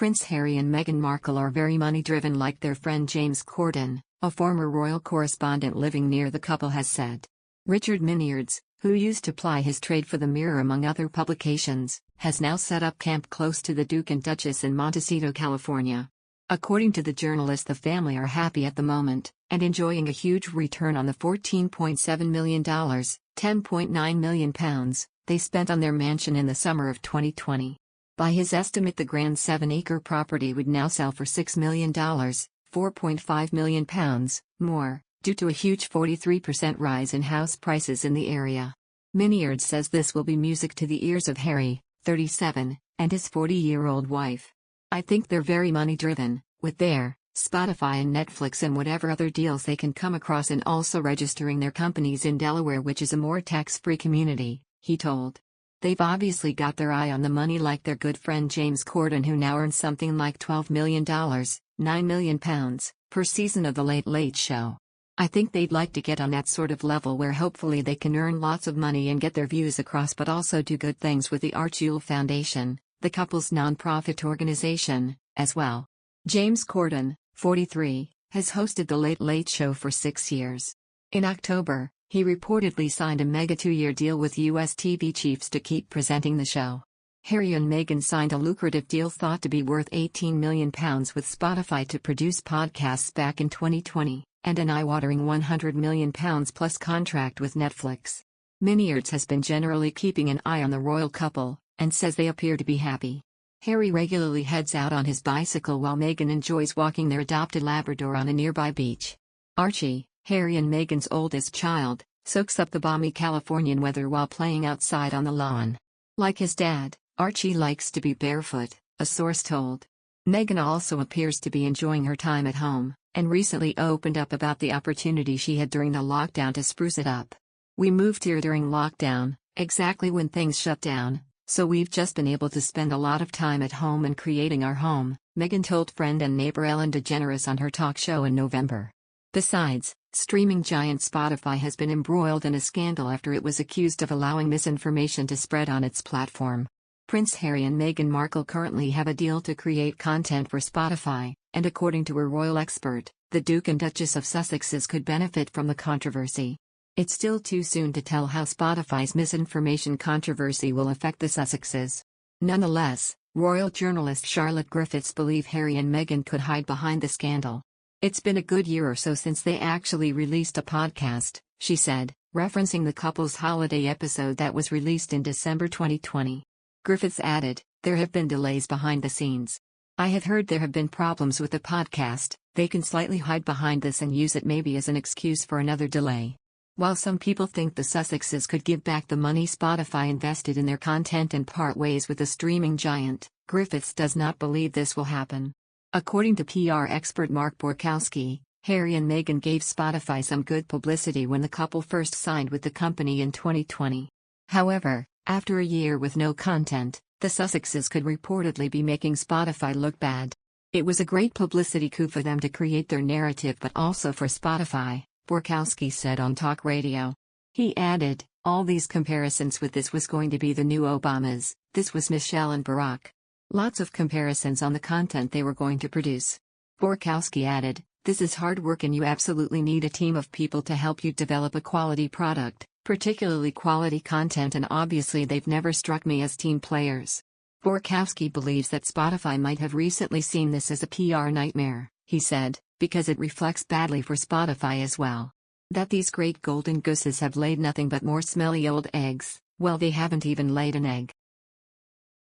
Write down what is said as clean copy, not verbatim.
Prince Harry and Meghan Markle are very money-driven, like their friend James Corden, a former royal correspondent living near the couple, has said. Richard Minyards, who used to ply his trade for The Mirror among other publications, has now set up camp close to the Duke and Duchess in Montecito, California. According to the journalist, the family are happy at the moment, and enjoying a huge return on the $14.7 million, £10.9 million, they spent on their mansion in the summer of 2020. By his estimate, the grand 7-acre property would now sell for $6 million, £4.5 million, more, due to a huge 43% rise in house prices in the area. Minyard says this will be music to the ears of Harry, 37, and his 40-year-old wife. I think they're very money-driven, with their Spotify and Netflix and whatever other deals they can come across, and also registering their companies in Delaware, which is a more tax-free community, he told. They've obviously got their eye on the money, like their good friend James Corden, who now earns something like $12 million, £9 million, per season of The Late Late Show. I think they'd like to get on that sort of level where hopefully they can earn lots of money and get their views across, but also do good things with the Archie Foundation, the couple's non-profit organization, as well. James Corden, 43, has hosted The Late Late Show for 6 years. In October, he reportedly signed a mega 2-year deal with U.S. TV chiefs to keep presenting the show. Harry and Meghan signed a lucrative deal thought to be worth £18 million with Spotify to produce podcasts back in 2020, and an eye-watering £100 million plus contract with Netflix. Minyards has been generally keeping an eye on the royal couple, and says they appear to be happy. Harry regularly heads out on his bicycle while Meghan enjoys walking their adopted Labrador on a nearby beach. Archie, Harry and Meghan's oldest child, soaks up the balmy Californian weather while playing outside on the lawn. Like his dad, Archie likes to be barefoot, a source told. Meghan also appears to be enjoying her time at home, and recently opened up about the opportunity she had during the lockdown to spruce it up. We moved here during lockdown, exactly when things shut down, so we've just been able to spend a lot of time at home and creating our home, Meghan told friend and neighbor Ellen DeGeneres on her talk show in November. Besides, streaming giant Spotify has been embroiled in a scandal after it was accused of allowing misinformation to spread on its platform. Prince Harry and Meghan Markle currently have a deal to create content for Spotify, and according to a royal expert, the Duke and Duchess of Sussexes could benefit from the controversy. It's still too soon to tell how Spotify's misinformation controversy will affect the Sussexes. Nonetheless, royal journalist Charlotte Griffiths believes Harry and Meghan could hide behind the scandal. It's been a good year or so since they actually released a podcast, she said, referencing the couple's holiday episode that was released in December 2020. Griffiths added, "There have been delays behind the scenes. I have heard there have been problems with the podcast. They can slightly hide behind this and use it maybe as an excuse for another delay." While some people think the Sussexes could give back the money Spotify invested in their content and part ways with the streaming giant, Griffiths does not believe this will happen. According to PR expert Mark Borkowski, Harry and Meghan gave Spotify some good publicity when the couple first signed with the company in 2020. However, after a year with no content, the Sussexes could reportedly be making Spotify look bad. It was a great publicity coup for them to create their narrative, but also for Spotify, Borkowski said on talk radio. He added, "All these comparisons with this was going to be the new Obamas, this was Michelle and Barack. Lots of comparisons on the content they were going to produce." Borkowski added, "This is hard work and you absolutely need a team of people to help you develop a quality product, particularly quality content, and obviously they've never struck me as team players." Borkowski believes that Spotify might have recently seen this as a PR nightmare, he said, because it reflects badly for Spotify as well. That these great golden gooses have laid nothing but more smelly old eggs, well, they haven't even laid an egg.